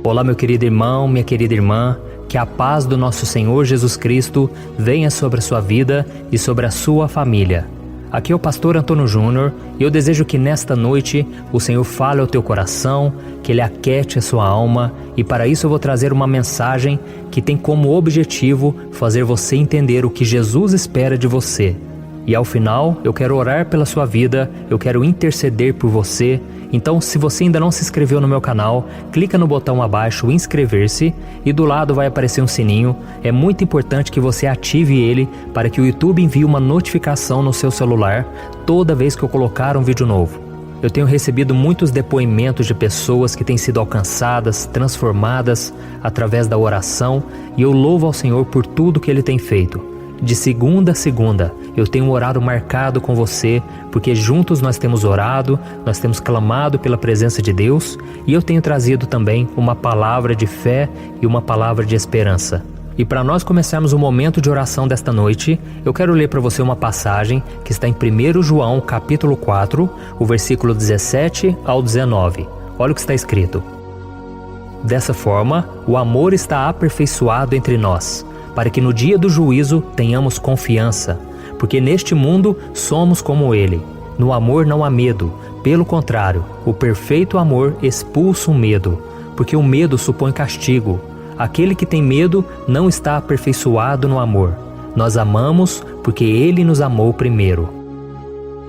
Olá, meu querido irmão, minha querida irmã, que a paz do nosso Senhor Jesus Cristo venha sobre a sua vida e sobre a sua família. Aqui é o pastor Antônio Júnior e eu desejo que nesta noite o Senhor fale ao teu coração, que Ele aquete a sua alma, e para isso eu vou trazer uma mensagem que tem como objetivo fazer você entender o que Jesus espera de você. E ao final, eu quero orar pela sua vida, eu quero interceder por você. Então, se você ainda não se inscreveu no meu canal, clica no botão abaixo, inscrever-se, e do lado vai aparecer um sininho. É muito importante que você ative ele para que o YouTube envie uma notificação no seu celular toda vez que eu colocar um vídeo novo. Eu tenho recebido muitos depoimentos de pessoas que têm sido alcançadas, transformadas através da oração, e eu louvo ao Senhor por tudo que Ele tem feito. De segunda a segunda, eu tenho um horário marcado com você, porque juntos nós temos orado, nós temos clamado pela presença de Deus, e eu tenho trazido também uma palavra de fé e uma palavra de esperança. E para nós começarmos o momento de oração desta noite, eu quero ler para você uma passagem que está em 1 João capítulo 4, o versículo 17 ao 19. Olha o que está escrito. Dessa forma, o amor está aperfeiçoado entre nós, para que no dia do juízo tenhamos confiança, porque neste mundo somos como Ele. No amor não há medo, pelo contrário, o perfeito amor expulsa o medo, porque o medo supõe castigo. Aquele que tem medo não está aperfeiçoado no amor. Nós amamos porque Ele nos amou primeiro.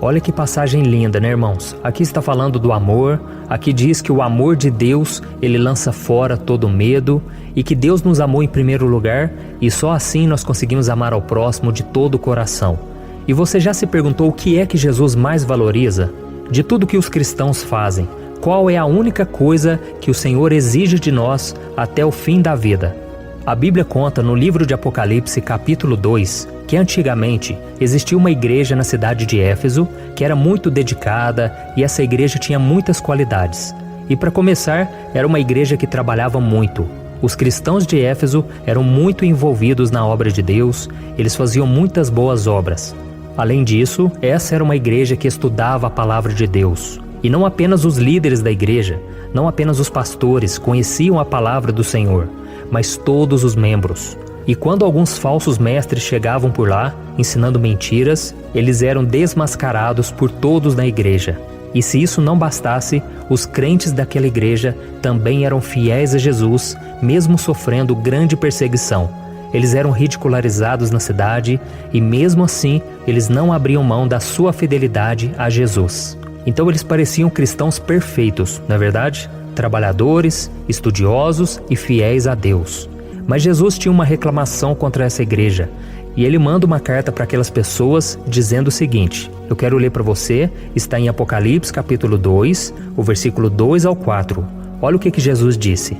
Olha que passagem linda, né, irmãos? Aqui está falando do amor, aqui diz que o amor de Deus, Ele lança fora todo medo, e que Deus nos amou em primeiro lugar, e só assim nós conseguimos amar ao próximo de todo o coração. E você já se perguntou o que é que Jesus mais valoriza? De tudo que os cristãos fazem, qual é a única coisa que o Senhor exige de nós até o fim da vida? A Bíblia conta no livro de Apocalipse, capítulo 2, que antigamente existia uma igreja na cidade de Éfeso que era muito dedicada, e essa igreja tinha muitas qualidades. E para começar, era uma igreja que trabalhava muito. Os cristãos de Éfeso eram muito envolvidos na obra de Deus, eles faziam muitas boas obras. Além disso, essa era uma igreja que estudava a palavra de Deus. E não apenas os líderes da igreja, não apenas os pastores conheciam a palavra do Senhor, mas todos os membros. E quando alguns falsos mestres chegavam por lá, ensinando mentiras, eles eram desmascarados por todos na igreja. E se isso não bastasse, os crentes daquela igreja também eram fiéis a Jesus, mesmo sofrendo grande perseguição. Eles eram ridicularizados na cidade, e mesmo assim, eles não abriam mão da sua fidelidade a Jesus. Então eles pareciam cristãos perfeitos, não é verdade? Trabalhadores, estudiosos e fiéis a Deus. Mas Jesus tinha uma reclamação contra essa igreja, e Ele manda uma carta para aquelas pessoas dizendo o seguinte. Eu quero ler para você, está em Apocalipse capítulo 2, o versículo 2 ao 4. Olha o que Jesus disse.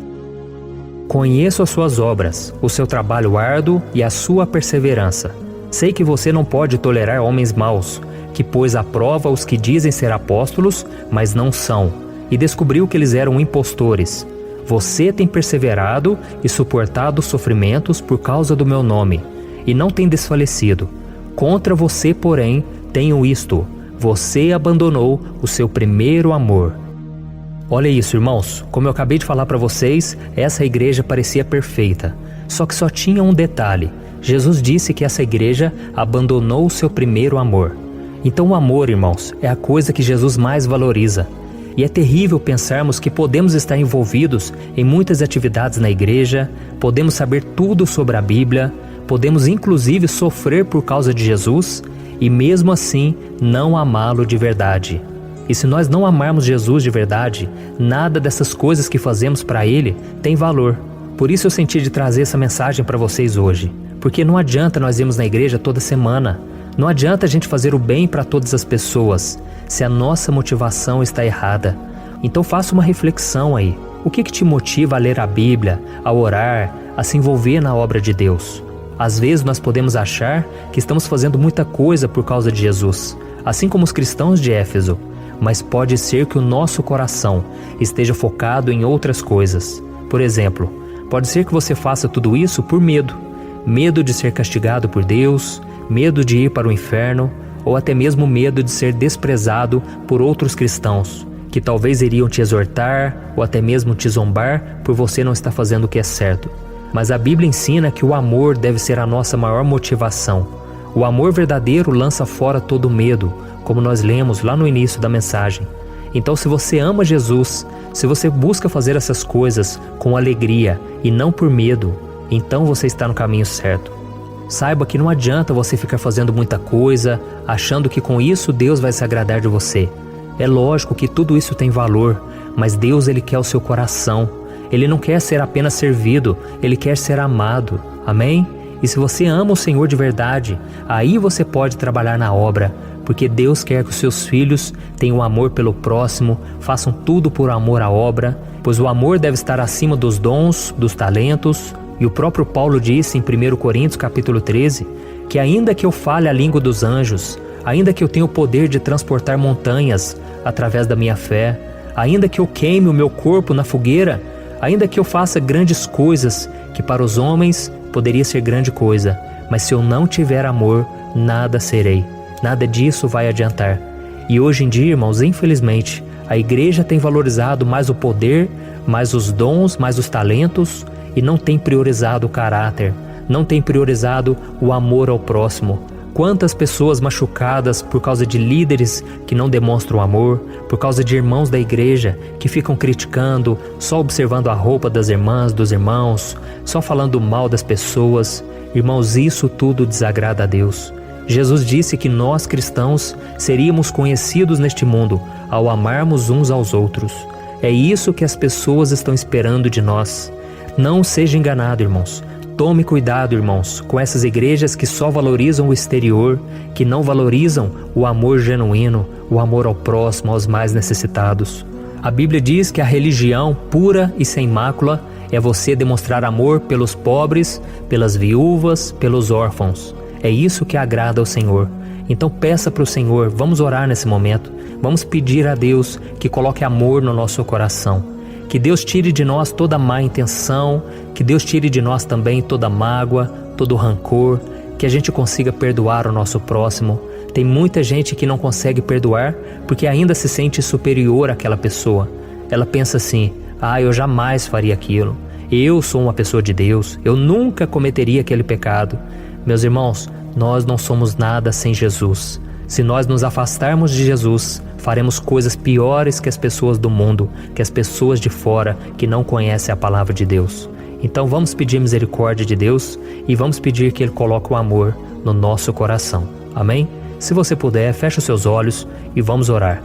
Conheço as suas obras, o seu trabalho árduo e a sua perseverança. Sei que você não pode tolerar homens maus, que pôs à prova os que dizem ser apóstolos, mas não são, e descobriu que eles eram impostores. Você tem perseverado e suportado sofrimentos por causa do meu nome, e não tem desfalecido. Contra você, porém, tenho isto: você abandonou o seu primeiro amor. Olha isso, irmãos, como eu acabei de falar para vocês, essa igreja parecia perfeita. Só que só tinha um detalhe. Jesus disse que essa igreja abandonou o seu primeiro amor. Então o amor, irmãos, é a coisa que Jesus mais valoriza. E é terrível pensarmos que podemos estar envolvidos em muitas atividades na igreja, podemos saber tudo sobre a Bíblia, podemos inclusive sofrer por causa de Jesus, e mesmo assim não amá-lo de verdade. E se nós não amarmos Jesus de verdade, nada dessas coisas que fazemos para Ele tem valor. Por isso eu senti de trazer essa mensagem para vocês hoje. Porque não adianta nós irmos na igreja toda semana. Não adianta a gente fazer o bem para todas as pessoas, se a nossa motivação está errada. Então faça uma reflexão aí. O que te motiva a ler a Bíblia, a orar, a se envolver na obra de Deus? Às vezes nós podemos achar que estamos fazendo muita coisa por causa de Jesus, assim como os cristãos de Éfeso. Mas pode ser que o nosso coração esteja focado em outras coisas. Por exemplo, pode ser que você faça tudo isso por medo. Medo de ser castigado por Deus, medo de ir para o inferno, ou até mesmo medo de ser desprezado por outros cristãos, que que talvez iriam te exortar ou até mesmo te zombar por você não estar fazendo o que é certo. Mas a Bíblia ensina que o amor deve ser a nossa maior motivação. O amor verdadeiro lança fora todo medo, como nós lemos lá no início da mensagem. Então, se você ama Jesus, se você busca fazer essas coisas com alegria e não por medo, então você está no caminho certo. Saiba que não adianta você ficar fazendo muita coisa, achando que com isso Deus vai se agradar de você. É lógico que tudo isso tem valor, mas Deus, Ele quer o seu coração. Ele não quer ser apenas servido, Ele quer ser amado. Amém? E se você ama o Senhor de verdade, aí você pode trabalhar na obra, porque Deus quer que os seus filhos tenham amor pelo próximo, façam tudo por amor à obra, pois o amor deve estar acima dos dons, dos talentos. E o próprio Paulo disse em 1 Coríntios capítulo 13, que ainda que eu fale a língua dos anjos, ainda que eu tenha o poder de transportar montanhas através da minha fé, ainda que eu queime o meu corpo na fogueira, ainda que eu faça grandes coisas, que para os homens poderia ser grande coisa, mas se eu não tiver amor, nada serei. Nada disso vai adiantar. E hoje em dia, irmãos, infelizmente, a igreja tem valorizado mais o poder, mais os dons, mais os talentos, e não tem priorizado o caráter, não tem priorizado o amor ao próximo. Quantas pessoas machucadas por causa de líderes que não demonstram amor, por causa de irmãos da igreja que ficam criticando, só observando a roupa das irmãs, dos irmãos, só falando mal das pessoas. Irmãos, isso tudo desagrada a Deus. Jesus disse que nós cristãos seríamos conhecidos neste mundo ao amarmos uns aos outros. É isso que as pessoas estão esperando de nós. Não seja enganado, irmãos. Tome cuidado, irmãos, com essas igrejas que só valorizam o exterior, que não valorizam o amor genuíno, o amor ao próximo, aos mais necessitados. A Bíblia diz que a religião pura e sem mácula é você demonstrar amor pelos pobres, pelas viúvas, pelos órfãos. É isso que agrada ao Senhor. Então peça para o Senhor, vamos orar nesse momento, vamos pedir a Deus que coloque amor no nosso coração. Que Deus tire de nós toda má intenção, que Deus tire de nós também toda mágoa, todo rancor, que a gente consiga perdoar o nosso próximo. Tem muita gente que não consegue perdoar porque ainda se sente superior àquela pessoa. Ela pensa assim, eu jamais faria aquilo, eu sou uma pessoa de Deus, eu nunca cometeria aquele pecado. Meus irmãos, nós não somos nada sem Jesus. Se nós nos afastarmos de Jesus, faremos coisas piores que as pessoas do mundo, que as pessoas de fora que não conhecem a palavra de Deus. Então vamos pedir misericórdia de Deus e vamos pedir que Ele coloque o amor no nosso coração. Amém? Se você puder, feche os seus olhos e vamos orar.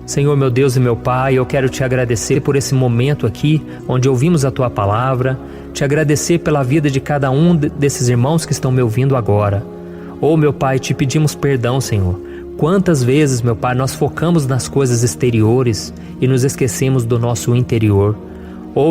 Senhor, meu Deus e meu Pai, eu quero te agradecer por esse momento aqui, onde ouvimos a Tua palavra, te agradecer pela vida de cada um desses irmãos que estão me ouvindo agora. Meu Pai, te pedimos perdão, Senhor. Quantas vezes, meu Pai, nós focamos nas coisas exteriores e nos esquecemos do nosso interior.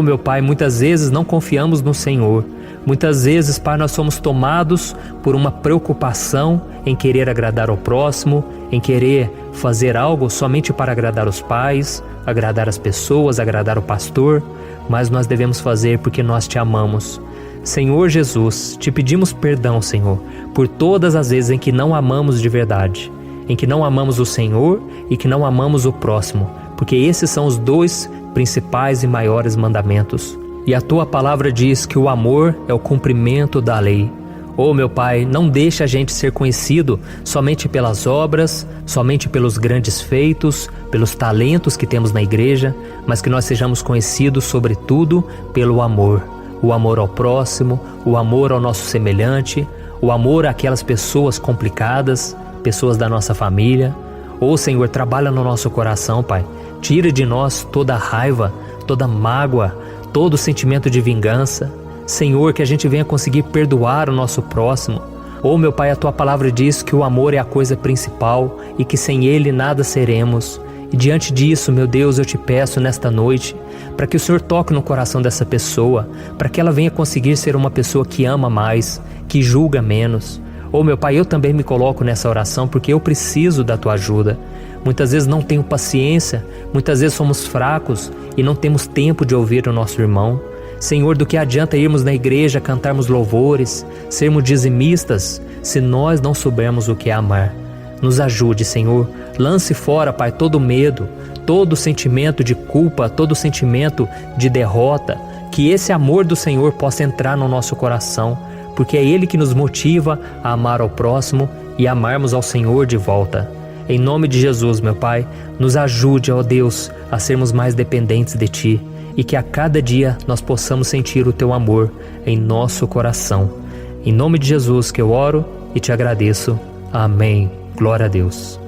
Meu Pai, muitas vezes não confiamos no Senhor. Muitas vezes, Pai, nós somos tomados por uma preocupação em querer agradar ao próximo, em querer fazer algo somente para agradar os pais, agradar as pessoas, agradar o pastor, mas nós devemos fazer porque nós te amamos. Senhor Jesus, te pedimos perdão, Senhor, por todas as vezes em que não amamos de verdade, em que não amamos o Senhor e que não amamos o próximo, porque esses são os dois principais e maiores mandamentos. E a Tua palavra diz que o amor é o cumprimento da lei. Meu Pai, não deixa a gente ser conhecido somente pelas obras, somente pelos grandes feitos, pelos talentos que temos na igreja, mas que nós sejamos conhecidos sobretudo pelo amor. O amor ao próximo, o amor ao nosso semelhante, o amor àquelas pessoas complicadas, pessoas da nossa família. Senhor, trabalha no nosso coração, Pai. Tira de nós toda raiva, toda mágoa, todo sentimento de vingança. Senhor, que a gente venha conseguir perdoar o nosso próximo. Meu Pai, a Tua palavra diz que o amor é a coisa principal e que sem ele nada seremos. E diante disso, meu Deus, eu te peço nesta noite, para que o Senhor toque no coração dessa pessoa, para que ela venha conseguir ser uma pessoa que ama mais, que julga menos. Meu Pai, eu também me coloco nessa oração porque eu preciso da Tua ajuda. Muitas vezes não tenho paciência, muitas vezes somos fracos e não temos tempo de ouvir o nosso irmão. Senhor, do que adianta irmos na igreja, cantarmos louvores, sermos dizimistas, se nós não soubermos o que é amar? Nos ajude, Senhor. Lance fora, Pai, todo medo, todo sentimento de culpa, todo sentimento de derrota. Que esse amor do Senhor possa entrar no nosso coração, porque é Ele que nos motiva a amar ao próximo e amarmos ao Senhor de volta. Em nome de Jesus, meu Pai, nos ajude, ó Deus, a sermos mais dependentes de Ti e que a cada dia nós possamos sentir o Teu amor em nosso coração. Em nome de Jesus que eu oro e te agradeço. Amém. Glória a Deus.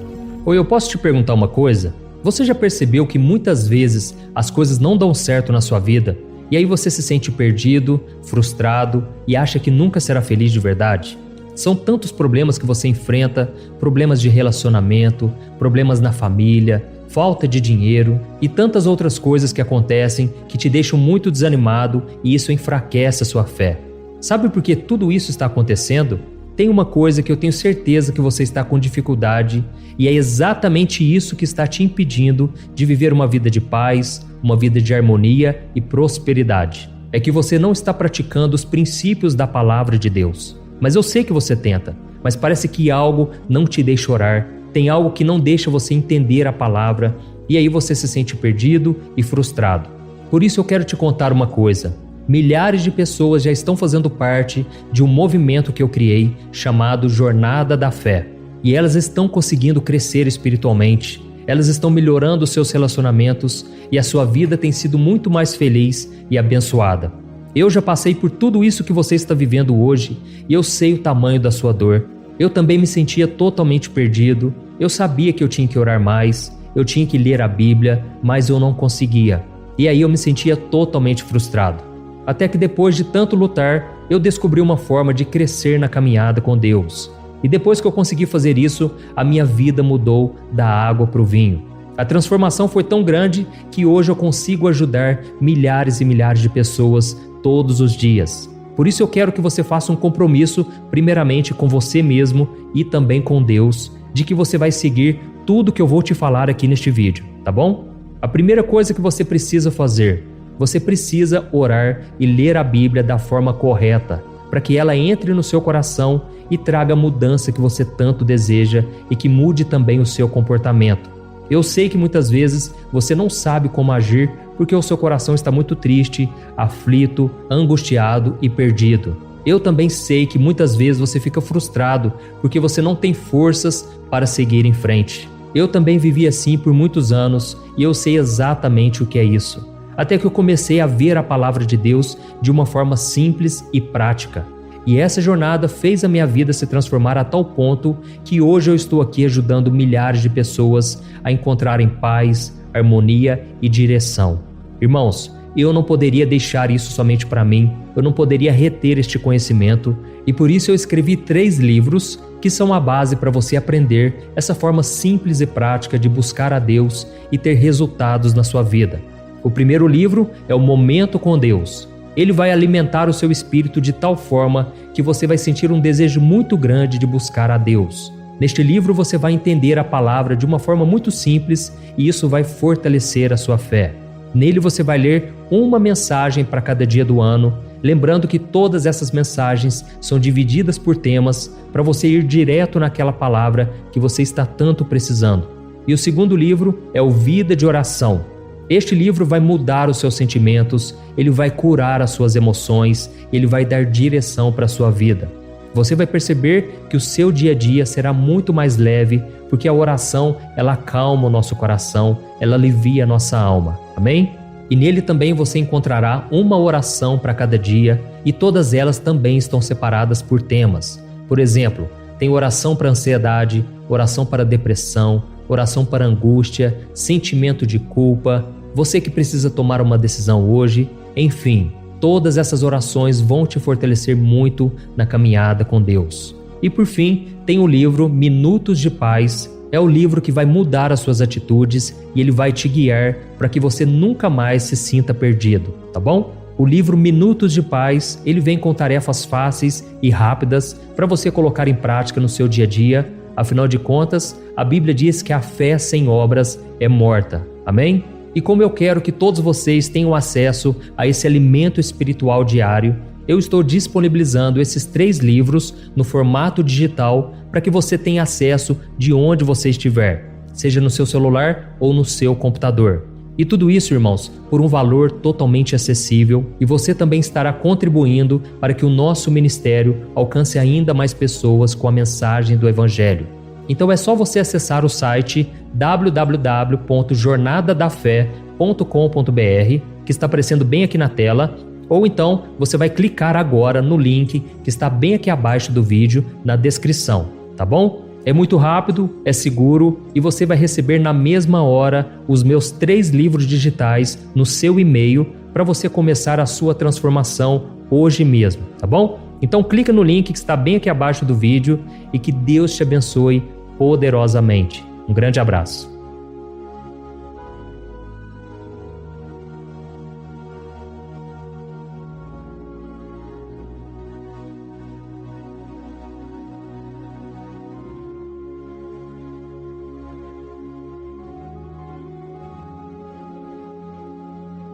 Oi, eu posso te perguntar uma coisa? Você já percebeu que muitas vezes as coisas não dão certo na sua vida e aí você se sente perdido, frustrado e acha que nunca será feliz de verdade? São tantos problemas que você enfrenta, problemas de relacionamento, problemas na família, falta de dinheiro e tantas outras coisas que acontecem que te deixam muito desanimado e isso enfraquece a sua fé. Sabe por que tudo isso está acontecendo? Tem uma coisa que eu tenho certeza que você está com dificuldade e é exatamente isso que está te impedindo de viver uma vida de paz, uma vida de harmonia e prosperidade. É que você não está praticando os princípios da palavra de Deus. Mas eu sei que você tenta, mas parece que algo não te deixa orar, tem algo que não deixa você entender a palavra e aí você se sente perdido e frustrado. Por isso eu quero te contar uma coisa. Milhares de pessoas já estão fazendo parte de um movimento que eu criei chamado Jornada da Fé. E elas estão conseguindo crescer espiritualmente, elas estão melhorando seus relacionamentos e a sua vida tem sido muito mais feliz e abençoada. Eu já passei por tudo isso que você está vivendo hoje e eu sei o tamanho da sua dor. Eu também me sentia totalmente perdido, eu sabia que eu tinha que orar mais, eu tinha que ler a Bíblia, mas eu não conseguia. E aí eu me sentia totalmente frustrado. Até que depois de tanto lutar, eu descobri uma forma de crescer na caminhada com Deus. E depois que eu consegui fazer isso, a minha vida mudou da água para o vinho. A transformação foi tão grande que hoje eu consigo ajudar milhares e milhares de pessoas todos os dias. Por isso eu quero que você faça um compromisso, primeiramente com você mesmo e também com Deus, de que você vai seguir tudo que eu vou te falar aqui neste vídeo, tá bom? A primeira coisa que você precisa fazer, você precisa orar e ler a Bíblia da forma correta, para que ela entre no seu coração e traga a mudança que você tanto deseja e que mude também o seu comportamento. Eu sei que muitas vezes você não sabe como agir porque o seu coração está muito triste, aflito, angustiado e perdido. Eu também sei que muitas vezes você fica frustrado porque você não tem forças para seguir em frente. Eu também vivi assim por muitos anos e eu sei exatamente o que é isso. Até que eu comecei a ver a palavra de Deus de uma forma simples e prática. E essa jornada fez a minha vida se transformar a tal ponto que hoje eu estou aqui ajudando milhares de pessoas a encontrarem paz, harmonia e direção. Irmãos, eu não poderia deixar isso somente para mim, eu não poderia reter este conhecimento e por isso eu escrevi 3 livros que são a base para você aprender essa forma simples e prática de buscar a Deus e ter resultados na sua vida. O primeiro livro é o Momento com Deus. Ele vai alimentar o seu espírito de tal forma que você vai sentir um desejo muito grande de buscar a Deus. Neste livro você vai entender a palavra de uma forma muito simples e isso vai fortalecer a sua fé. Nele você vai ler uma mensagem para cada dia do ano, lembrando que todas essas mensagens são divididas por temas para você ir direto naquela palavra que você está tanto precisando. E o segundo livro é o Vida de Oração. Este livro vai mudar os seus sentimentos, ele vai curar as suas emoções, ele vai dar direção para a sua vida. Você vai perceber que o seu dia a dia será muito mais leve, porque a oração, ela acalma o nosso coração, ela alivia a nossa alma. Amém? E nele também você encontrará uma oração para cada dia e todas elas também estão separadas por temas. Por exemplo, tem oração para ansiedade, oração para depressão, oração para angústia, sentimento de culpa, você que precisa tomar uma decisão hoje, enfim, todas essas orações vão te fortalecer muito na caminhada com Deus. E por fim, tem o livro Minutos de Paz, é o livro que vai mudar as suas atitudes e ele vai te guiar para que você nunca mais se sinta perdido, tá bom? O livro Minutos de Paz, ele vem com tarefas fáceis e rápidas para você colocar em prática no seu dia a dia. Afinal de contas, a Bíblia diz que a fé sem obras é morta. Amém? E como eu quero que todos vocês tenham acesso a esse alimento espiritual diário, eu estou disponibilizando esses 3 livros no formato digital para que você tenha acesso de onde você estiver, seja no seu celular ou no seu computador. E tudo isso, irmãos, por um valor totalmente acessível, e você também estará contribuindo para que o nosso ministério alcance ainda mais pessoas com a mensagem do Evangelho. Então é só você acessar o site www.jornadadafé.com.br, que está aparecendo bem aqui na tela, ou então você vai clicar agora no link que está bem aqui abaixo do vídeo, na descrição, tá bom? É muito rápido, é seguro e você vai receber na mesma hora os meus 3 livros digitais no seu e-mail para você começar a sua transformação hoje mesmo, tá bom? Então clica no link que está bem aqui abaixo do vídeo e que Deus te abençoe poderosamente. Um grande abraço.